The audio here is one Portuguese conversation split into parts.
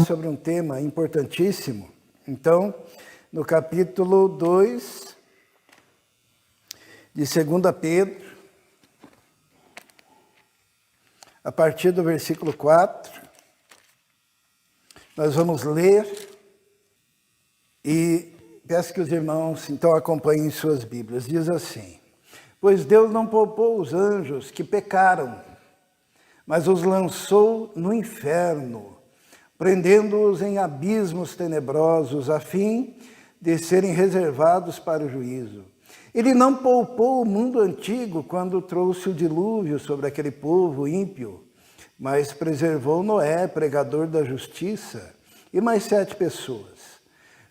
sobre um tema importantíssimo. Então, no capítulo 2 de 2 Pedro, a partir do versículo 4, nós vamos ler e peço que os irmãos então acompanhem suas Bíblias. Diz assim: pois Deus não poupou os anjos que pecaram, mas os lançou no inferno, prendendo-os em abismos tenebrosos, a fim de serem reservados para o juízo. Ele não poupou o mundo antigo quando trouxe o dilúvio sobre aquele povo ímpio, mas preservou Noé, pregador da justiça, e mais 7 pessoas.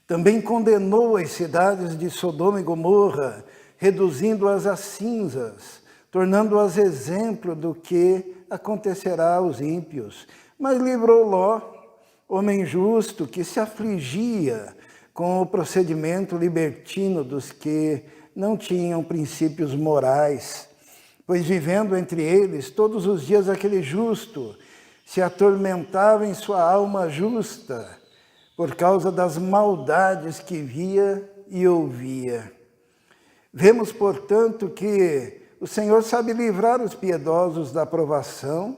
Também condenou as cidades de Sodoma e Gomorra, reduzindo-as a cinzas, tornando-as exemplo do que acontecerá aos ímpios. Mas livrou Ló, homem justo, que se afligia com o procedimento libertino dos que não tinham princípios morais, pois vivendo entre eles todos os dias aquele justo se atormentava em sua alma justa por causa das maldades que via e ouvia. Vemos, portanto, que o Senhor sabe livrar os piedosos da provação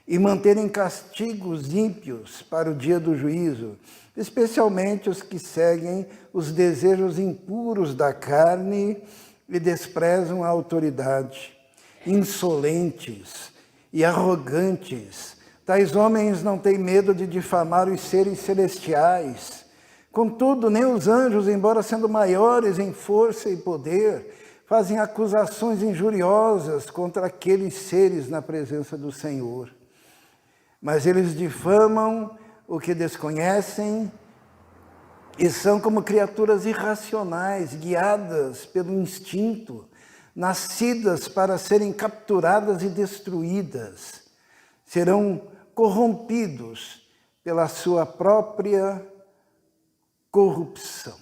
e manter em castigo os ímpios para o dia do juízo, especialmente os que seguem os desejos impuros da carne e desprezam a autoridade. Insolentes e arrogantes, tais homens não têm medo de difamar os seres celestiais. Contudo, nem os anjos, embora sendo maiores em força e poder, fazem acusações injuriosas contra aqueles seres na presença do Senhor. Mas eles difamam o que desconhecem e são como criaturas irracionais, guiadas pelo instinto, nascidas para serem capturadas e destruídas. Serão corrompidos pela sua própria corrupção.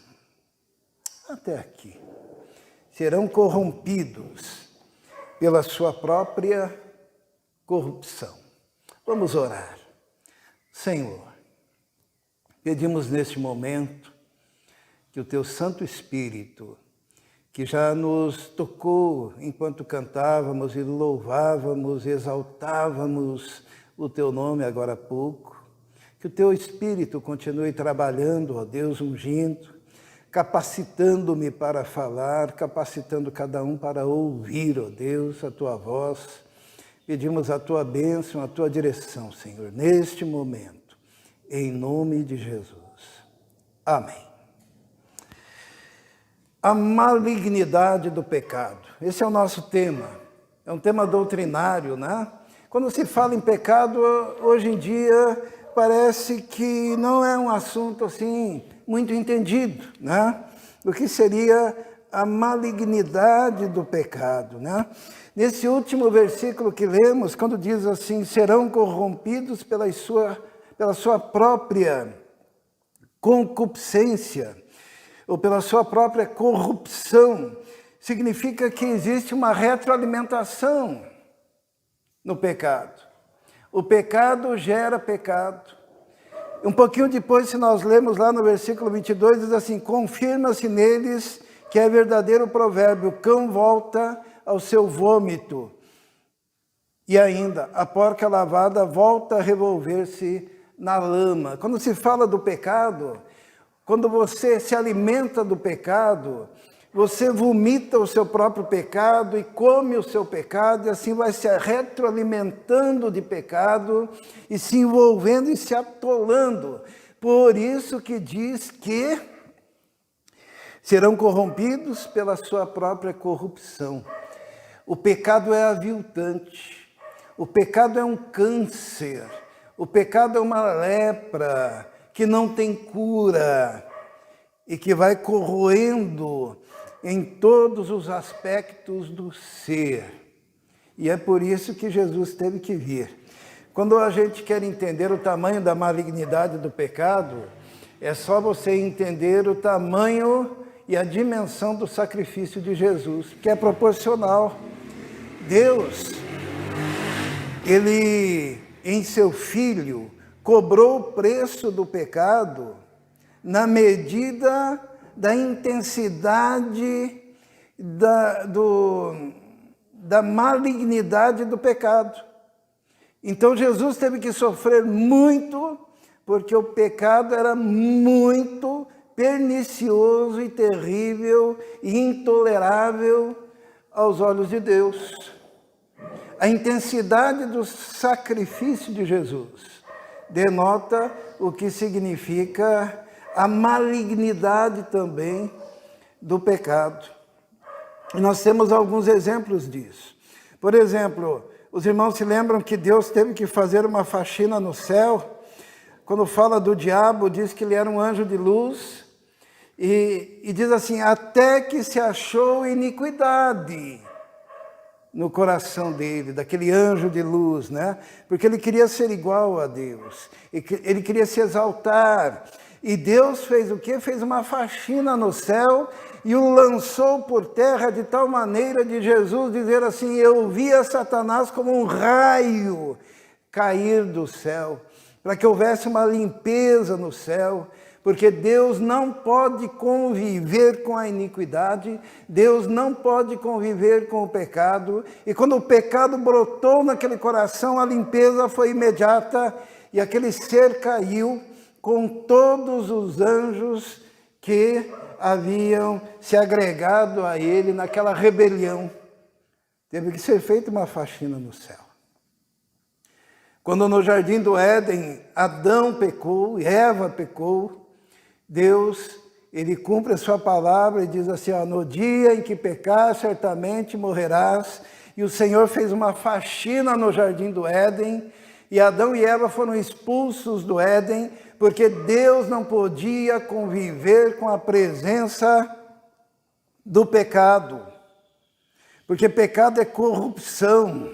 Até aqui. Serão corrompidos pela sua própria corrupção. Vamos orar. Senhor, pedimos neste momento que o Teu Santo Espírito, que já nos tocou enquanto cantávamos e louvávamos, exaltávamos o Teu nome agora há pouco, que o Teu Espírito continue trabalhando, ó Deus, ungindo, capacitando-me para falar, capacitando cada um para ouvir, ó Deus, a Tua voz. Pedimos a Tua bênção, a Tua direção, Senhor, neste momento, em nome de Jesus. Amém. A malignidade do pecado. Esse é o nosso tema. É um tema doutrinário, né? Quando se fala em pecado, hoje em dia, parece que não é um assunto assim muito entendido, né? O que seria a malignidade do pecado, né? Nesse último versículo que lemos, quando diz assim, serão corrompidos pela sua própria concupiscência, ou pela sua própria corrupção, significa que existe uma retroalimentação no pecado. O pecado gera pecado. Um pouquinho depois, se nós lemos lá no versículo 22, diz assim, confirma-se neles que é verdadeiro provérbio, o cão volta ao seu vômito. E ainda, a porca lavada volta a revolver-se na lama. Quando se fala do pecado, quando você se alimenta do pecado, você vomita o seu próprio pecado e come o seu pecado, e assim vai se retroalimentando de pecado e se envolvendo e se atolando. Por isso que diz que serão corrompidos pela sua própria corrupção. O pecado é aviltante, o pecado é um câncer, o pecado é uma lepra que não tem cura e que vai corroendo em todos os aspectos do ser. E é por isso que Jesus teve que vir. Quando a gente quer entender o tamanho da malignidade do pecado, é só você entender o tamanho e a dimensão do sacrifício de Jesus, que é proporcional. Deus, Ele, em seu Filho, cobrou o preço do pecado na medida da intensidade da malignidade do pecado. Então Jesus teve que sofrer muito, porque o pecado era muito pernicioso e terrível e intolerável aos olhos de Deus. A intensidade do sacrifício de Jesus denota o que significa a malignidade também do pecado. E nós temos alguns exemplos disso. Por exemplo, os irmãos se lembram que Deus teve que fazer uma faxina no céu. Quando fala do diabo, diz que ele era um anjo de luz. E diz assim, até que se achou iniquidade no coração dele, daquele anjo de luz, né? Porque ele queria ser igual a Deus. Ele queria se exaltar. E Deus fez o quê? Fez uma faxina no céu e o lançou por terra de tal maneira de Jesus dizer assim, eu via Satanás como um raio cair do céu, para que houvesse uma limpeza no céu, porque Deus não pode conviver com a iniquidade, Deus não pode conviver com o pecado, e quando o pecado brotou naquele coração, a limpeza foi imediata, e aquele ser caiu com todos os anjos que haviam se agregado a ele naquela rebelião. Teve que ser feita uma faxina no céu. Quando no jardim do Éden, Adão pecou e Eva pecou, Deus, ele cumpre a sua palavra e diz assim, ó, no dia em que pecar, certamente morrerás. E o Senhor fez uma faxina no jardim do Éden, e Adão e Eva foram expulsos do Éden, porque Deus não podia conviver com a presença do pecado. Porque pecado é corrupção.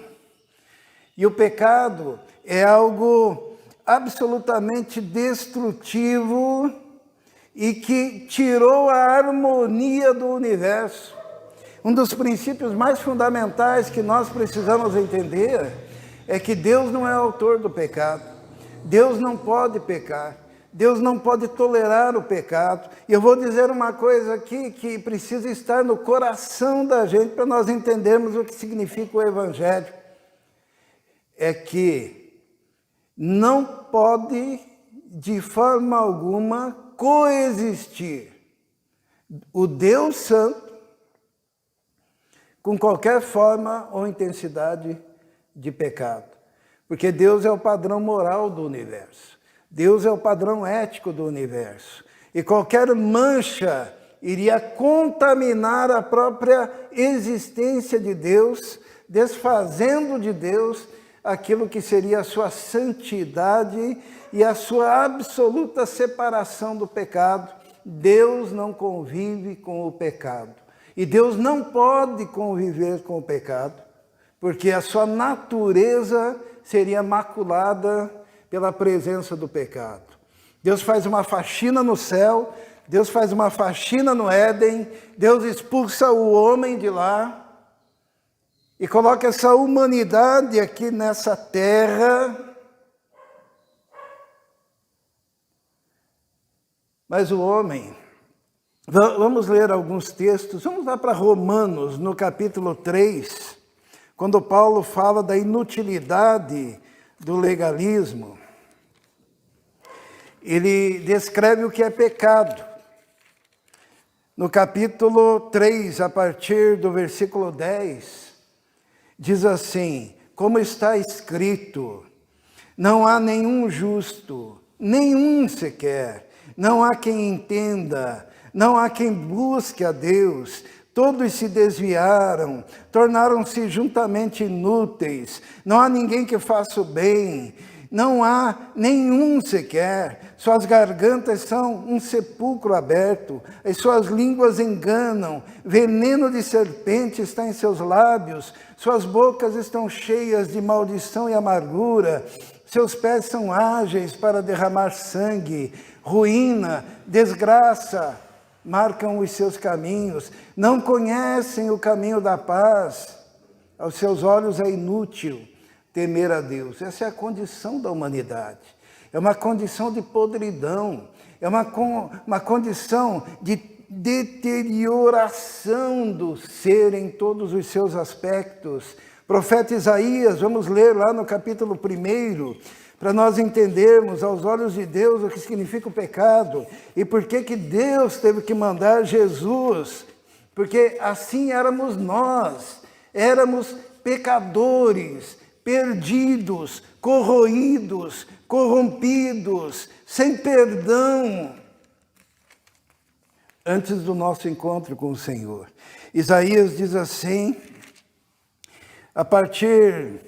E o pecado é algo absolutamente destrutivo e que tirou a harmonia do universo. Um dos princípios mais fundamentais que nós precisamos entender é que Deus não é autor do pecado. Deus não pode pecar. Deus não pode tolerar o pecado. E eu vou dizer uma coisa aqui que precisa estar no coração da gente para nós entendermos o que significa o Evangelho. É que não pode, de forma alguma, coexistir o Deus Santo com qualquer forma ou intensidade de pecado. Porque Deus é o padrão moral do universo. Deus é o padrão ético do universo. E qualquer mancha iria contaminar a própria existência de Deus, desfazendo de Deus aquilo que seria a sua santidade e a sua absoluta separação do pecado. Deus não convive com o pecado. E Deus não pode conviver com o pecado, porque a sua natureza seria maculada pela presença do pecado. Deus faz uma faxina no céu, Deus faz uma faxina no Éden, Deus expulsa o homem de lá e coloca essa humanidade aqui nessa terra. Mas o homem, vamos ler alguns textos, vamos lá para Romanos, no capítulo 3, quando Paulo fala da inutilidade do legalismo. Ele descreve o que é pecado. No capítulo 3, a partir do versículo 10, diz assim, como está escrito, não há nenhum justo, nenhum sequer, não há quem entenda, não há quem busque a Deus, todos se desviaram, tornaram-se juntamente inúteis, não há ninguém que faça o bem, não há nenhum sequer, suas gargantas são um sepulcro aberto, as suas línguas enganam, veneno de serpente está em seus lábios, suas bocas estão cheias de maldição e amargura, seus pés são ágeis para derramar sangue, ruína, desgraça, marcam os seus caminhos, não conhecem o caminho da paz, aos seus olhos é inútil temer a Deus. Essa é a condição da humanidade. é uma condição de podridão, é uma condição de deterioração do ser em todos os seus aspectos. Profeta Isaías, vamos ler lá no capítulo 1, para nós entendermos aos olhos de Deus o que significa o pecado e por que Deus teve que mandar Jesus, porque assim éramos nós, éramos pecadores, perdidos, corroídos, corrompidos, sem perdão, antes do nosso encontro com o Senhor. Isaías diz assim, a partir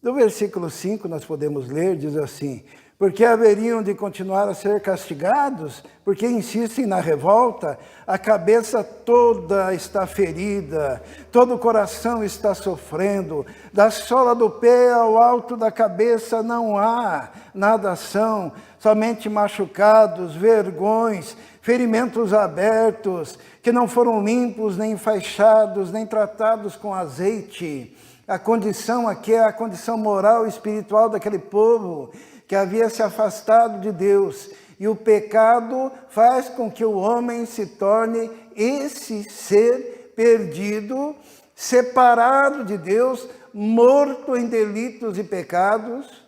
do versículo 5, nós podemos ler, diz assim: porque haveriam de continuar a ser castigados, porque insistem na revolta, a cabeça toda está ferida, todo o coração está sofrendo, da sola do pé ao alto da cabeça não há nadação, somente machucados, vergões, ferimentos abertos, que não foram limpos, nem enfaixados, nem tratados com azeite. A condição aqui é a condição moral e espiritual daquele povo, que havia se afastado de Deus, e o pecado faz com que o homem se torne esse ser perdido, separado de Deus, morto em delitos e pecados,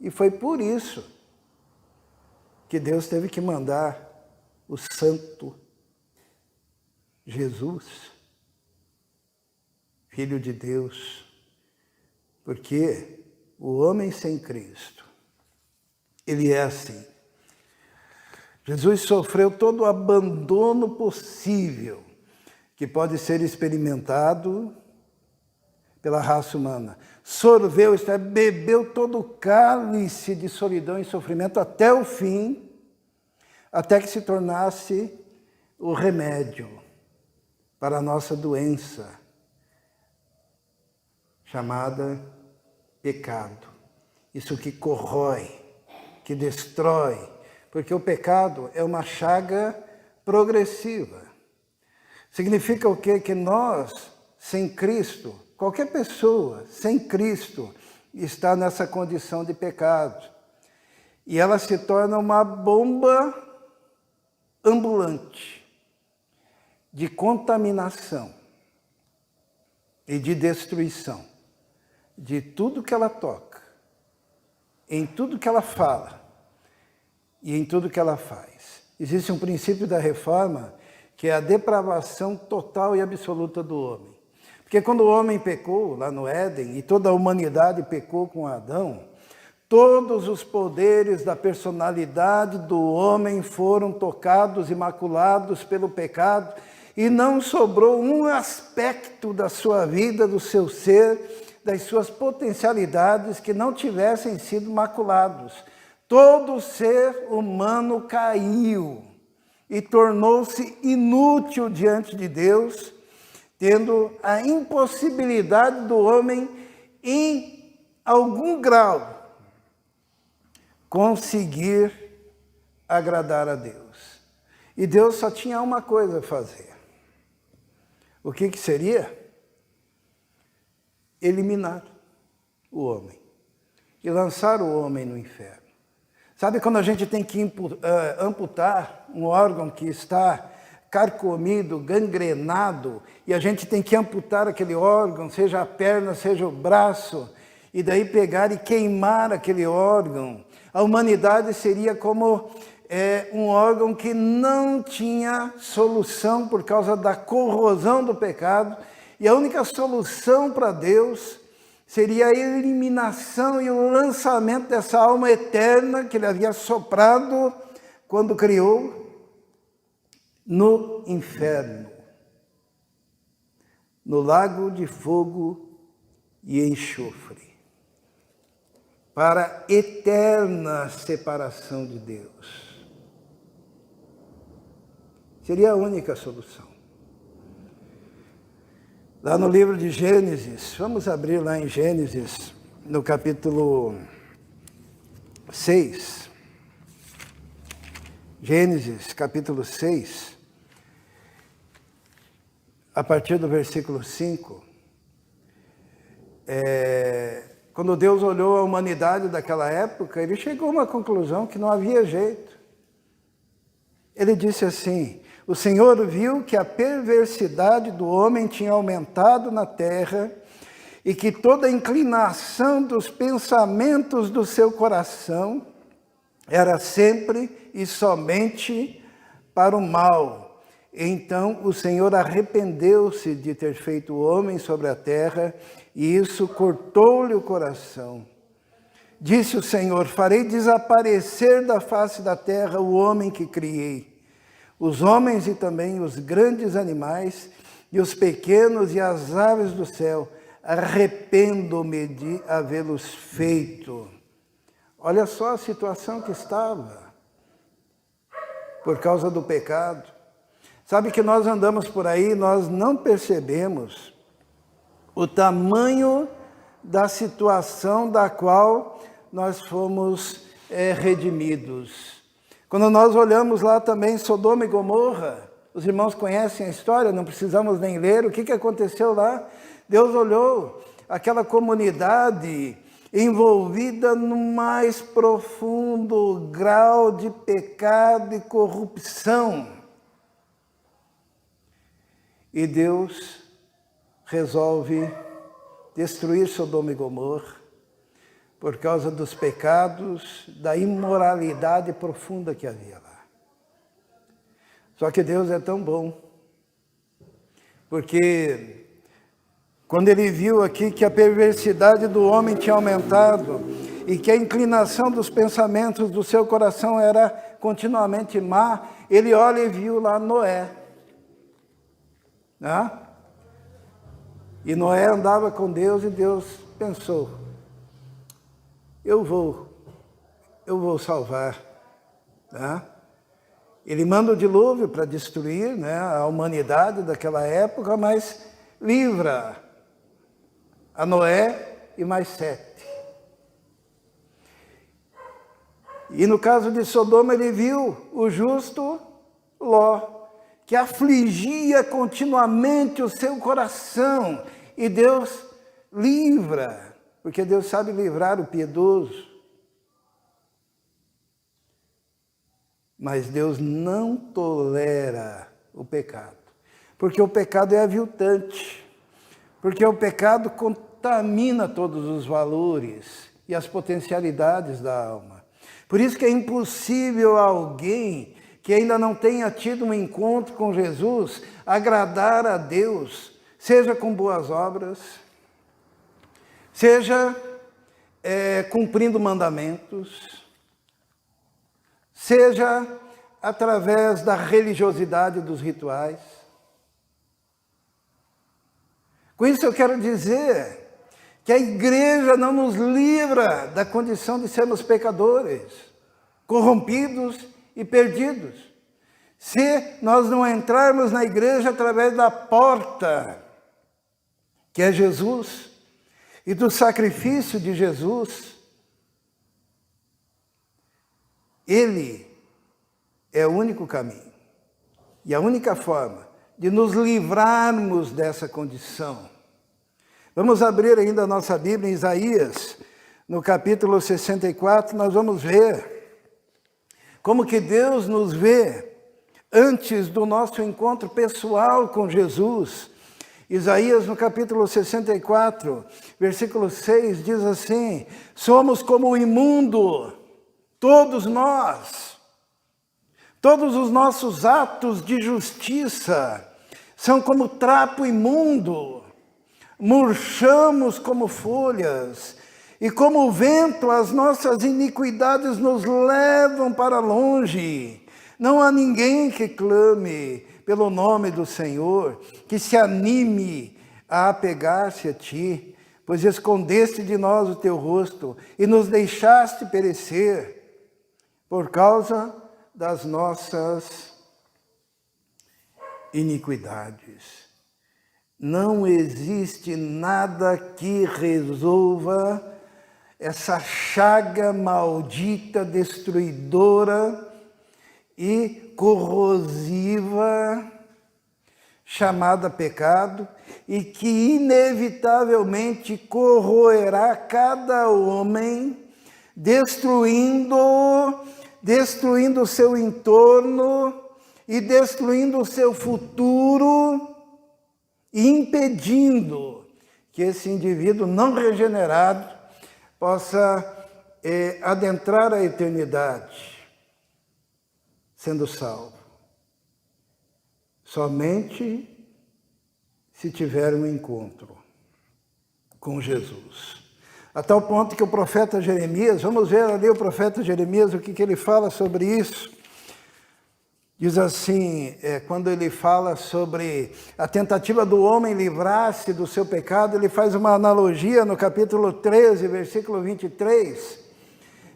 e foi por isso que Deus teve que mandar o Santo Jesus, Filho de Deus, porque o homem sem Cristo, ele é assim. Jesus sofreu todo o abandono possível que pode ser experimentado pela raça humana. Sorveu, isto é, bebeu todo o cálice de solidão e sofrimento até o fim, até que se tornasse o remédio para a nossa doença, chamada pecado. Isso que corrói, que destrói, porque o pecado é uma chaga progressiva. Significa o quê? Que nós, sem Cristo, qualquer pessoa sem Cristo está nessa condição de pecado. E ela se torna uma bomba ambulante de contaminação e de destruição de tudo que ela toca, em tudo que ela fala e em tudo que ela faz. Existe um princípio da reforma que é a depravação total e absoluta do homem. Porque quando o homem pecou lá no Éden e toda a humanidade pecou com Adão, todos os poderes da personalidade do homem foram tocados e maculados pelo pecado e não sobrou um aspecto da sua vida, do seu ser, das suas potencialidades que não tivessem sido maculados. Todo ser humano caiu e tornou-se inútil diante de Deus, tendo a impossibilidade do homem, em algum grau, conseguir agradar a Deus. E Deus só tinha uma coisa a fazer. O que seria? Eliminar o homem e lançar o homem no inferno. Sabe quando a gente tem que amputar um órgão que está carcomido, gangrenado, e a gente tem que amputar aquele órgão, seja a perna, seja o braço, e daí pegar e queimar aquele órgão? A humanidade seria como um órgão que não tinha solução por causa da corrosão do pecado, e a única solução para Deus seria a eliminação e o lançamento dessa alma eterna que Ele havia soprado quando criou no inferno, no lago de fogo e enxofre, para eterna separação de Deus. Seria a única solução. Lá no livro de Gênesis, vamos abrir lá em Gênesis, no capítulo 6. Gênesis, capítulo 6, a partir do versículo 5, quando Deus olhou a humanidade daquela época, ele chegou a uma conclusão que não havia jeito. Ele disse assim: o Senhor viu que a perversidade do homem tinha aumentado na terra e que toda a inclinação dos pensamentos do seu coração era sempre e somente para o mal. Então o Senhor arrependeu-se de ter feito o homem sobre a terra, e isso cortou-lhe o coração. Disse o Senhor: farei desaparecer da face da terra o homem que criei, os homens e também os grandes animais, e os pequenos e as aves do céu. Arrependo-me de havê-los feito. Olha só a situação que estava, por causa do pecado. Sabe que nós andamos por aí, nós não percebemos o tamanho da situação da qual nós fomos redimidos. Quando nós olhamos lá também Sodoma e Gomorra, os irmãos conhecem a história, não precisamos nem ler o que aconteceu lá. Deus olhou aquela comunidade envolvida no mais profundo grau de pecado e corrupção. E Deus resolve destruir Sodoma e Gomorra por causa dos pecados, da imoralidade profunda que havia lá. Só que Deus é tão bom, porque quando ele viu aqui que a perversidade do homem tinha aumentado e que a inclinação dos pensamentos do seu coração era continuamente má, ele olha e viu lá Noé. Né? E Noé andava com Deus e Deus pensou: eu vou salvar. Né? Ele manda o dilúvio para destruir, né, a humanidade daquela época, mas livra a Noé e mais 7. E no caso de Sodoma, ele viu o justo Ló, que afligia continuamente o seu coração. E Deus livra, porque Deus sabe livrar o piedoso. Mas Deus não tolera o pecado, porque o pecado é aviltante, porque o pecado contamina todos os valores e as potencialidades da alma. Por isso que é impossível alguém que ainda não tenha tido um encontro com Jesus agradar a Deus, seja com boas obras, seja cumprindo mandamentos, seja através da religiosidade dos rituais. Com isso eu quero dizer que a igreja não nos livra da condição de sermos pecadores, corrompidos e perdidos. Se nós não entrarmos na igreja através da porta, que é Jesus, e do sacrifício de Jesus, Ele é o único caminho e a única forma de nos livrarmos dessa condição. Vamos abrir ainda a nossa Bíblia em Isaías, no capítulo 64, nós vamos ver como que Deus nos vê antes do nosso encontro pessoal com Jesus. Isaías, no capítulo 64, versículo 6, diz assim: somos como o imundo, todos nós, todos os nossos atos de justiça são como trapo imundo, murchamos como folhas, e como o vento as nossas iniquidades nos levam para longe. Não há ninguém que clame pelo nome do Senhor, que se anime a apegar-se a ti, pois escondeste de nós o teu rosto e nos deixaste perecer por causa das nossas iniquidades. Não existe nada que resolva essa chaga maldita, destruidora e corrosiva, chamada pecado, e que inevitavelmente corroerá cada homem, destruindo o seu entorno e destruindo o seu futuro, e impedindo que esse indivíduo não regenerado possa adentrar a eternidade, sendo salvo. Somente se tiver um encontro com Jesus. A tal ponto que o profeta Jeremias, vamos ver ali o profeta Jeremias, o que ele fala sobre isso. Diz assim, quando ele fala sobre a tentativa do homem livrar-se do seu pecado, ele faz uma analogia no capítulo 13, versículo 23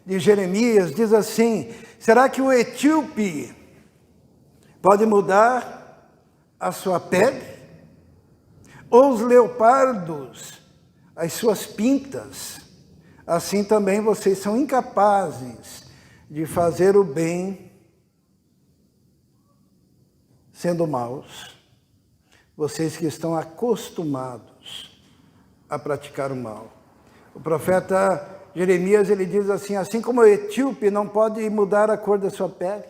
de Jeremias, diz assim: será que o etíope pode mudar a sua pele? Ou os leopardos as suas pintas? Assim também vocês são incapazes de fazer o bem, sendo maus, vocês que estão acostumados a praticar o mal. O profeta Jeremias, ele diz assim como o etíope não pode mudar a cor da sua pele.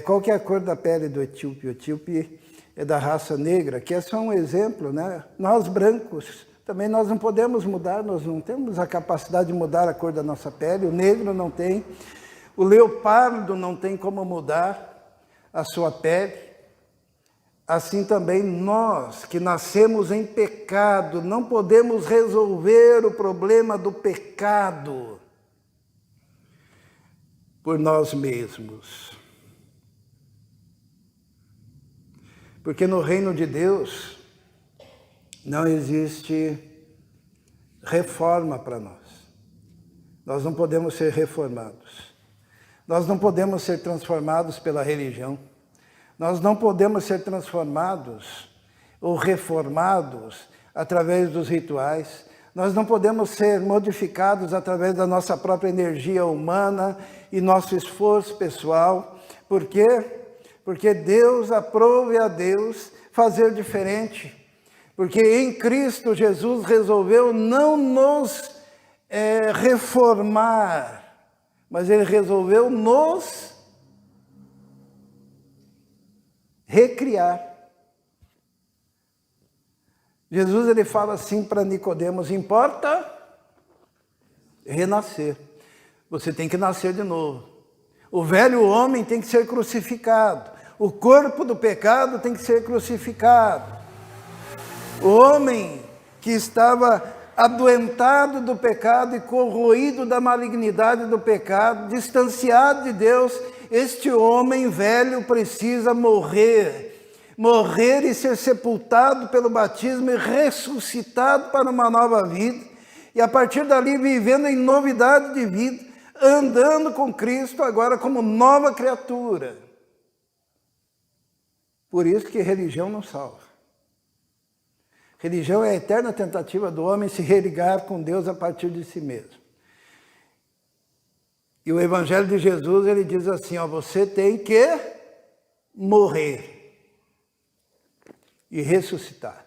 Qual que é a cor da pele do etíope? O etíope é da raça negra, que é só um exemplo, né? Nós brancos, também nós não podemos mudar, nós não temos a capacidade de mudar a cor da nossa pele, o negro não tem, o leopardo não tem como mudar a sua pele. Assim também nós, que nascemos em pecado, não podemos resolver o problema do pecado por nós mesmos. Porque no reino de Deus não existe reforma para nós. Nós não podemos ser reformados. Nós não podemos ser transformados pela religião. Nós não podemos ser transformados ou reformados através dos rituais. Nós não podemos ser modificados através da nossa própria energia humana e nosso esforço pessoal. Por quê? Porque Deus aprove a Deus fazer diferente. Porque em Cristo Jesus resolveu não nos reformar, mas Ele resolveu nos recriar. Jesus, ele fala assim para Nicodemos: importa renascer. Você tem que nascer de novo. O velho homem tem que ser crucificado. O corpo do pecado tem que ser crucificado. O homem que estava adoentado do pecado e corroído da malignidade do pecado, distanciado de Deus, este homem velho precisa morrer e ser sepultado pelo batismo e ressuscitado para uma nova vida, e a partir dali vivendo em novidade de vida, andando com Cristo agora como nova criatura. Por isso que religião não salva. Religião é a eterna tentativa do homem se religar com Deus a partir de si mesmo. E o Evangelho de Jesus, ele diz assim, você tem que morrer e ressuscitar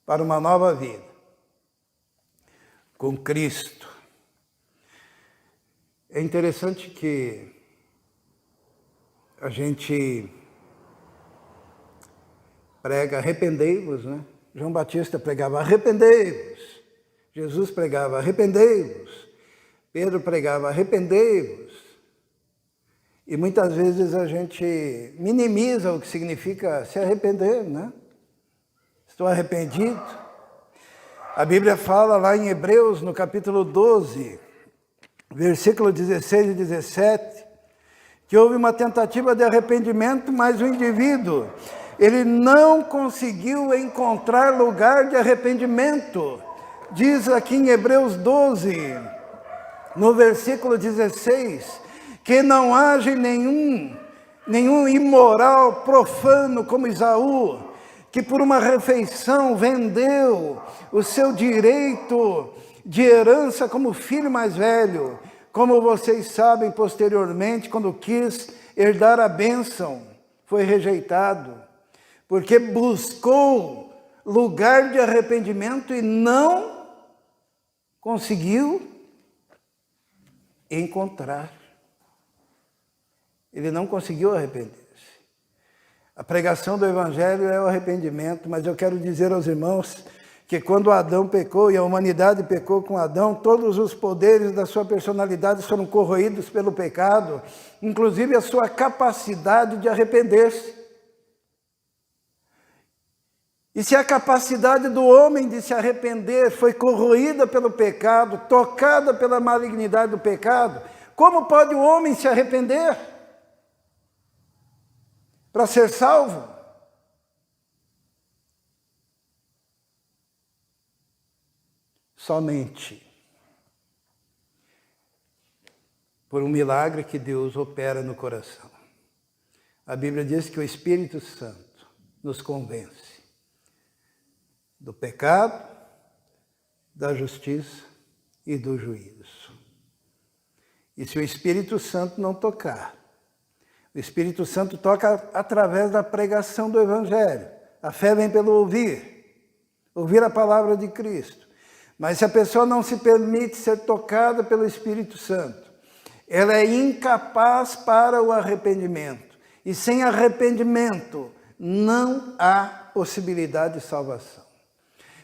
para uma nova vida com Cristo. É interessante que a gente prega arrependei-vos, né? João Batista pregava arrependei-vos, Jesus pregava arrependei-vos, Pedro pregava arrependei-vos. E muitas vezes a gente minimiza o que significa se arrepender, né? Estou arrependido. A Bíblia fala lá em Hebreus, no capítulo 12, versículo 16 e 17, que houve uma tentativa de arrependimento, mas o indivíduo, ele não conseguiu encontrar lugar de arrependimento. Diz aqui em Hebreus 12, no versículo 16, que não haja nenhum imoral profano como Esaú, que por uma refeição vendeu o seu direito de herança como filho mais velho, como vocês sabem posteriormente, quando quis herdar a bênção, foi rejeitado, porque buscou lugar de arrependimento e não conseguiu encontrar. Ele não conseguiu arrepender-se. A pregação do Evangelho é o arrependimento, mas eu quero dizer aos irmãos que quando Adão pecou e a humanidade pecou com Adão, todos os poderes da sua personalidade foram corroídos pelo pecado, inclusive a sua capacidade de arrepender-se. E se a capacidade do homem de se arrepender foi corroída pelo pecado, tocada pela malignidade do pecado, como pode o homem se arrepender para ser salvo? Somente por um milagre que Deus opera no coração. A Bíblia diz que o Espírito Santo nos convence do pecado, da justiça e do juízo. E se o Espírito Santo não tocar, o Espírito Santo toca através da pregação do Evangelho. A fé vem pelo ouvir a palavra de Cristo. Mas se a pessoa não se permite ser tocada pelo Espírito Santo, ela é incapaz para o arrependimento. E sem arrependimento não há possibilidade de salvação.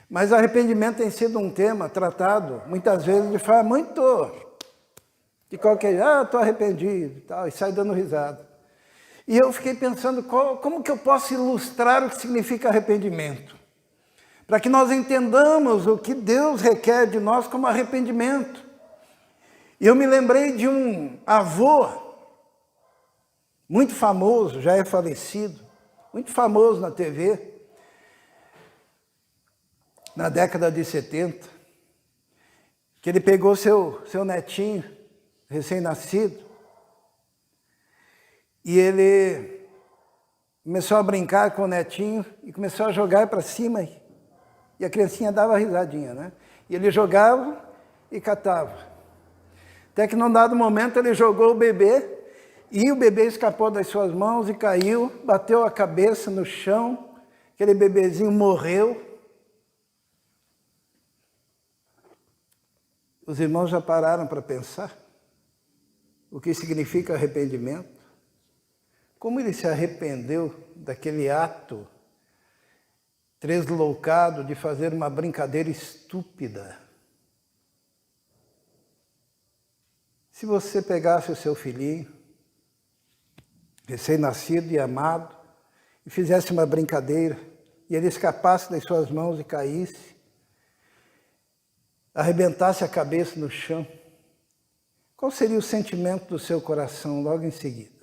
Mas arrependimento tem sido um tema tratado muitas vezes de forma muito de qualquer, estou arrependido e tal, e sai dando risada. E eu fiquei pensando, como que eu posso ilustrar o que significa arrependimento? Para que nós entendamos o que Deus requer de nós como arrependimento. E eu me lembrei de um avô, muito famoso, já é falecido, muito famoso na TV, na década de 70, que ele pegou seu netinho, recém-nascido, e ele começou a brincar com o netinho e começou a jogar para cima. E a criancinha dava risadinha, né? E ele jogava e catava. Até que num dado momento ele jogou o bebê e o bebê escapou das suas mãos e caiu, bateu a cabeça no chão, aquele bebezinho morreu. Os irmãos já pararam para pensar o que significa arrependimento? Como ele se arrependeu daquele ato tresloucado de fazer uma brincadeira estúpida? Se você pegasse o seu filhinho, recém-nascido e amado, e fizesse uma brincadeira, e ele escapasse das suas mãos e caísse, arrebentasse a cabeça no chão, qual seria o sentimento do seu coração logo em seguida?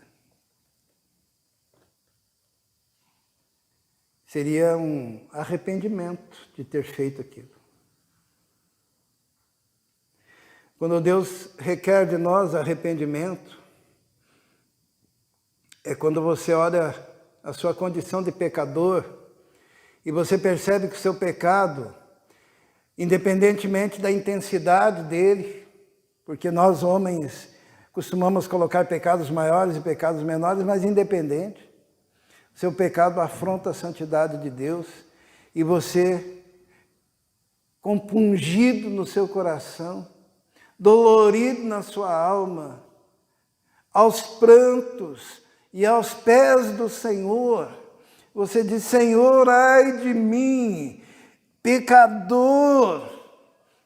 Seria um arrependimento de ter feito aquilo. Quando Deus requer de nós arrependimento, é quando você olha a sua condição de pecador e você percebe que o seu pecado, independentemente da intensidade dele, porque nós homens costumamos colocar pecados maiores e pecados menores, mas independente, seu pecado afronta a santidade de Deus e você, compungido no seu coração, dolorido na sua alma, aos prantos e aos pés do Senhor, você diz: Senhor, ai de mim, pecador,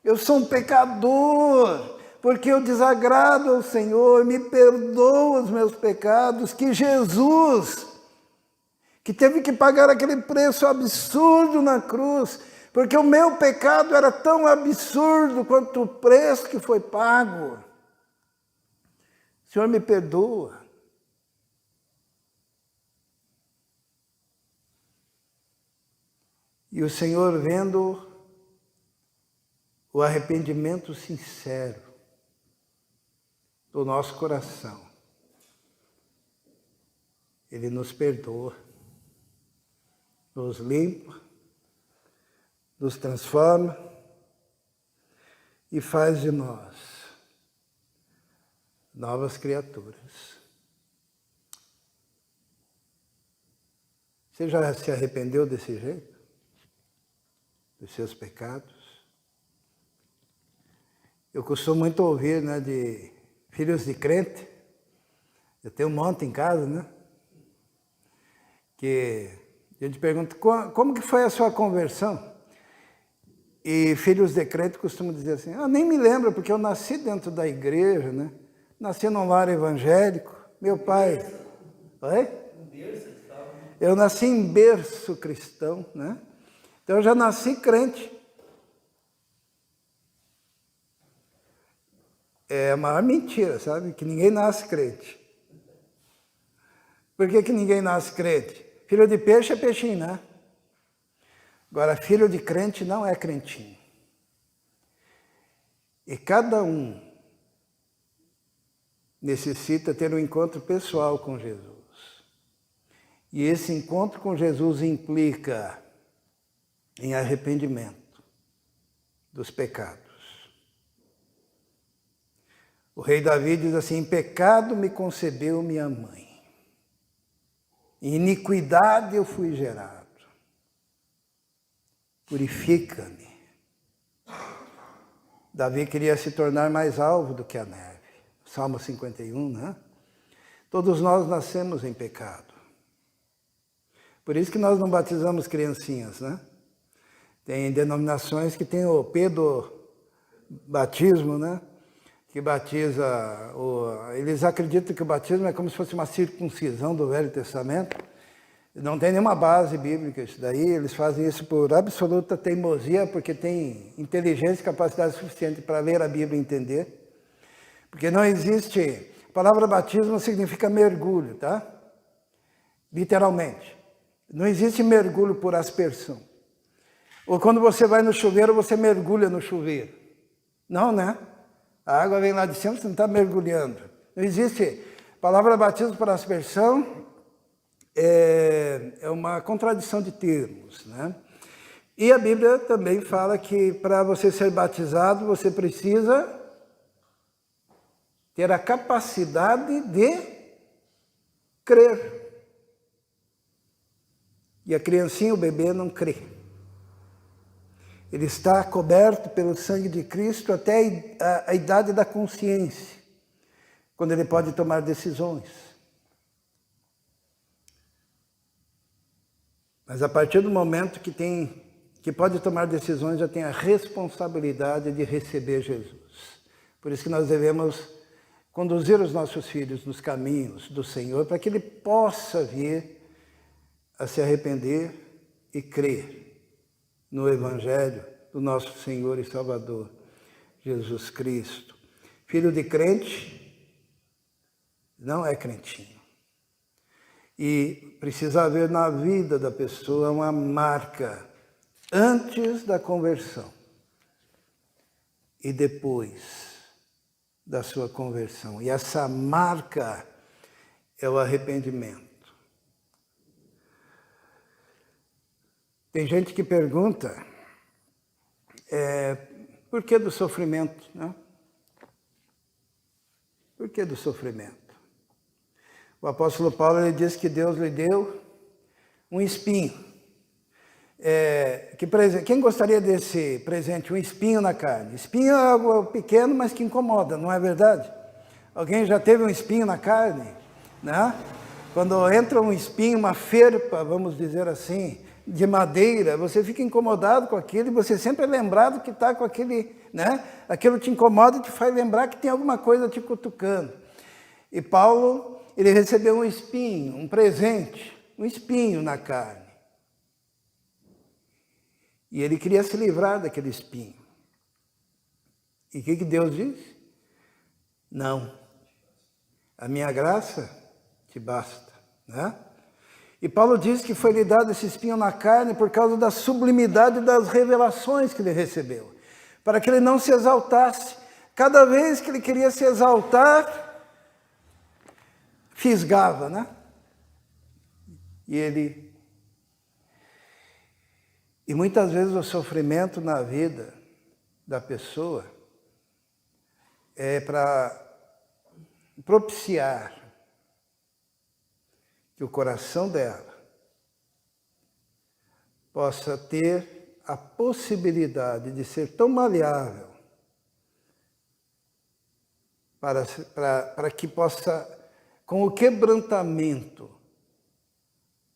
eu sou um pecador, porque eu desagrado ao Senhor, me perdoa os meus pecados, que Jesus, que teve que pagar aquele preço absurdo na cruz, porque o meu pecado era tão absurdo quanto o preço que foi pago. O Senhor me perdoa. E o Senhor, vendo o arrependimento sincero do nosso coração, Ele nos perdoa, nos limpa, nos transforma e faz de nós novas criaturas. Você já se arrependeu desse jeito? Dos seus pecados? Eu costumo muito ouvir, né, de filhos de crente. Eu tenho um monte em casa, né? Que a gente pergunta, como que foi a sua conversão? E filhos de crente costumam dizer assim, nem me lembro, porque eu nasci dentro da igreja, né? Nasci num lar evangélico. Meu pai... Oi? Eu nasci em berço cristão, né? Então eu já nasci crente. É a maior mentira, sabe? Que ninguém nasce crente. Por que ninguém nasce crente? Filho de peixe é peixinho, né? Agora, filho de crente não é crentinho. E cada um necessita ter um encontro pessoal com Jesus. E esse encontro com Jesus implica em arrependimento dos pecados. O rei Davi diz assim, em pecado me concebeu minha mãe. Em iniquidade eu fui gerado. Purifica-me. Davi queria se tornar mais alvo do que a neve. Salmo 51, né? Todos nós nascemos em pecado. Por isso que nós não batizamos criancinhas, né? Tem denominações que tem o pedobatismo, né? Que batiza... Eles acreditam que o batismo é como se fosse uma circuncisão do Velho Testamento. Não tem nenhuma base bíblica isso daí. Eles fazem isso por absoluta teimosia, porque tem inteligência e capacidade suficiente para ler a Bíblia e entender. Porque não existe... A palavra batismo significa mergulho, tá? Literalmente. Não existe mergulho por aspersão. Ou quando você vai no chuveiro, você mergulha no chuveiro. Não, né? A água vem lá de cima, você não está mergulhando. Não existe. A palavra batismo por aspersão é uma contradição de termos, né? E a Bíblia também fala que para você ser batizado, você precisa ter a capacidade de crer. E a criancinha, o bebê, não crê. Ele está coberto pelo sangue de Cristo até a idade da consciência, quando ele pode tomar decisões. Mas a partir do momento que pode tomar decisões, já tem a responsabilidade de receber Jesus. Por isso que nós devemos conduzir os nossos filhos nos caminhos do Senhor, para que ele possa vir a se arrepender e crer no Evangelho do nosso Senhor e Salvador, Jesus Cristo. Filho de crente não é crentinho. E precisa haver na vida da pessoa uma marca antes da conversão e depois da sua conversão. E essa marca é o arrependimento. Tem gente que pergunta, por que do sofrimento, né? Por que do sofrimento? O apóstolo Paulo ele diz que Deus lhe deu um espinho. Quem gostaria desse presente? Um espinho na carne. Espinho é algo pequeno, mas que incomoda, não é verdade? Alguém já teve um espinho na carne? Né? Quando entra um espinho, uma ferpa, vamos dizer assim, de madeira, você fica incomodado com aquilo e você sempre é lembrado que está com aquele, né? Aquilo te incomoda e te faz lembrar que tem alguma coisa te cutucando. E Paulo, ele recebeu um espinho, um presente, um espinho na carne. E ele queria se livrar daquele espinho. E o que Deus disse? Não. A minha graça te basta, né? E Paulo diz que foi lhe dado esse espinho na carne por causa da sublimidade das revelações que ele recebeu. Para que ele não se exaltasse. Cada vez que ele queria se exaltar, fisgava, né? E muitas vezes o sofrimento na vida da pessoa é para propiciar que o coração dela possa ter a possibilidade de ser tão maleável para que possa, com o quebrantamento,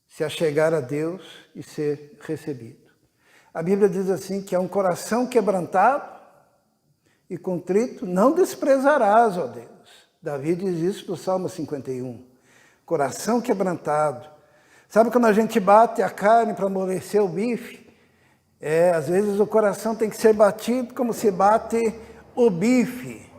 se achegar a Deus e ser recebido. A Bíblia diz assim que é um coração quebrantado e contrito, não desprezarás, ó Deus. Davi diz isso no Salmo 51. Coração quebrantado. Sabe quando a gente bate a carne para amolecer o bife? Às vezes o coração tem que ser batido como se bate o bife,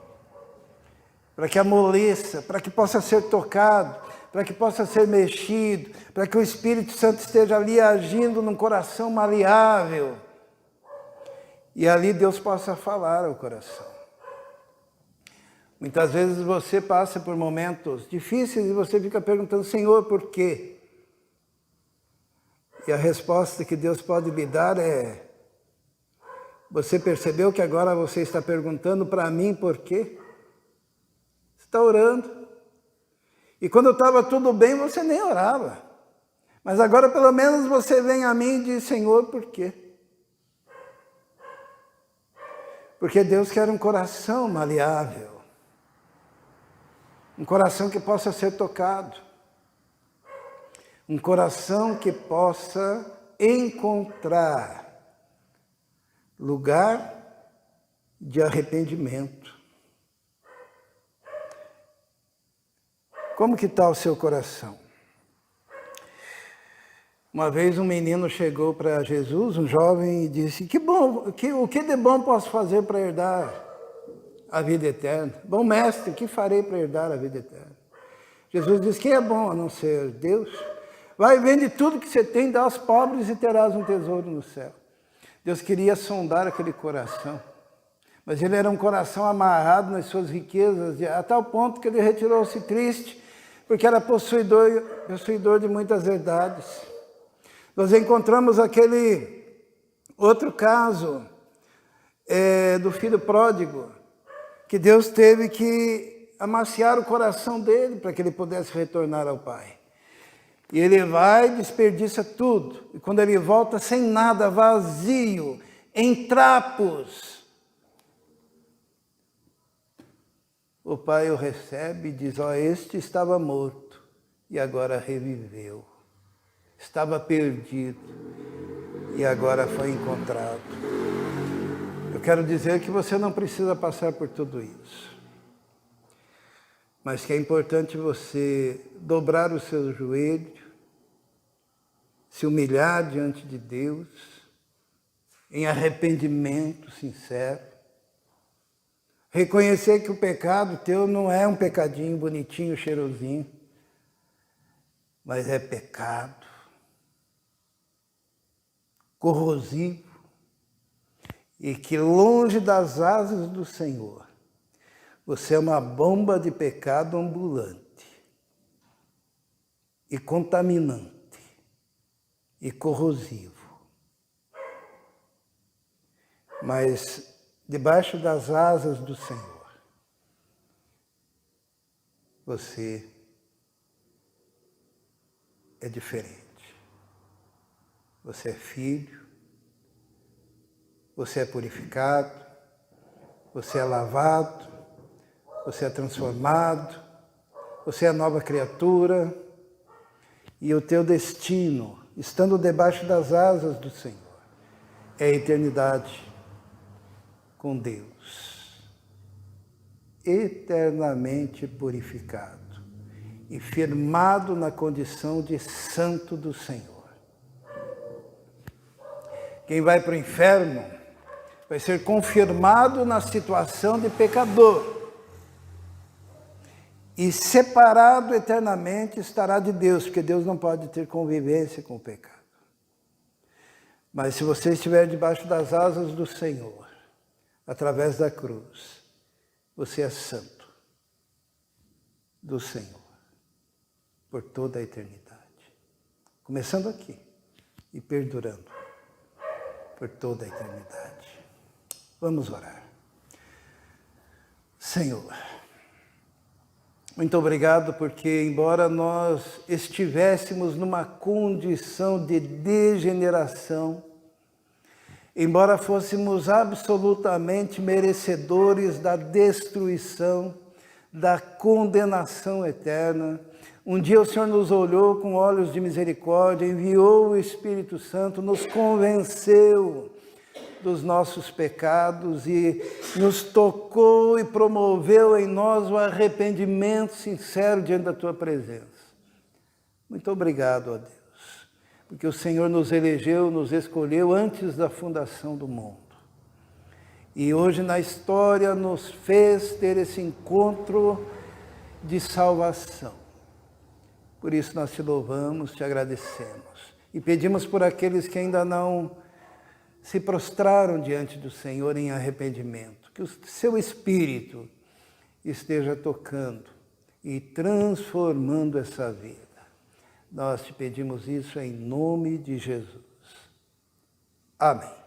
para que amoleça, para que possa ser tocado, para que possa ser mexido, para que o Espírito Santo esteja ali agindo num coração maleável. E ali Deus possa falar ao coração. Muitas vezes você passa por momentos difíceis e você fica perguntando, Senhor, por quê? E a resposta que Deus pode lhe dar é, você percebeu que agora você está perguntando para mim por quê? Você está orando. E quando estava tudo bem, você nem orava. Mas agora pelo menos você vem a mim e diz, Senhor, por quê? Porque Deus quer um coração maleável. Um coração que possa ser tocado. Um coração que possa encontrar lugar de arrependimento. Como que está o seu coração? Uma vez um menino chegou para Jesus, um jovem, e disse, o que de bom posso fazer para herdar a vida eterna? Bom mestre, o que farei para herdar a vida eterna? Jesus disse, quem é bom a não ser Deus? Vai, vende tudo que você tem, dá aos pobres e terás um tesouro no céu. Deus queria sondar aquele coração. Mas ele era um coração amarrado nas suas riquezas, a tal ponto que ele retirou-se triste, porque era possuidor de muitas verdades. Nós encontramos aquele outro caso do filho pródigo, que Deus teve que amaciar o coração dele para que ele pudesse retornar ao Pai. E ele vai e desperdiça tudo. E quando ele volta sem nada, vazio, em trapos, o pai o recebe e diz, este estava morto e agora reviveu. Estava perdido e agora foi encontrado. Eu quero dizer que você não precisa passar por tudo isso. Mas que é importante você dobrar o seu joelho, se humilhar diante de Deus, em arrependimento sincero, reconhecer que o pecado teu não é um pecadinho bonitinho, cheirosinho, mas é pecado corrosivo e que longe das asas do Senhor, você é uma bomba de pecado ambulante e contaminante e corrosivo. Mas debaixo das asas do Senhor, você é diferente. Você é filho, você é purificado, você é lavado, você é transformado, você é nova criatura, e o teu destino, estando debaixo das asas do Senhor, é a eternidade com Deus, eternamente purificado e firmado na condição de santo do Senhor. Quem vai para o inferno vai ser confirmado na situação de pecador e separado eternamente estará de Deus, porque Deus não pode ter convivência com o pecado. Mas se você estiver debaixo das asas do Senhor, através da cruz, você é santo do Senhor por toda a eternidade. Começando aqui e perdurando por toda a eternidade. Vamos orar. Senhor, Muito obrigado, porque embora nós estivéssemos numa condição de degeneração, embora fôssemos absolutamente merecedores da destruição, da condenação eterna, um dia o Senhor nos olhou com olhos de misericórdia, enviou o Espírito Santo, nos convenceu dos nossos pecados e nos tocou e promoveu em nós o arrependimento sincero diante da Tua presença. Muito obrigado, ó Deus, porque o Senhor nos elegeu, nos escolheu antes da fundação do mundo. E hoje na história nos fez ter esse encontro de salvação. Por isso nós te louvamos, te agradecemos e pedimos por aqueles que ainda não se prostraram diante do Senhor em arrependimento, que o seu Espírito esteja tocando e transformando essa vida. Nós te pedimos isso em nome de Jesus. Amém.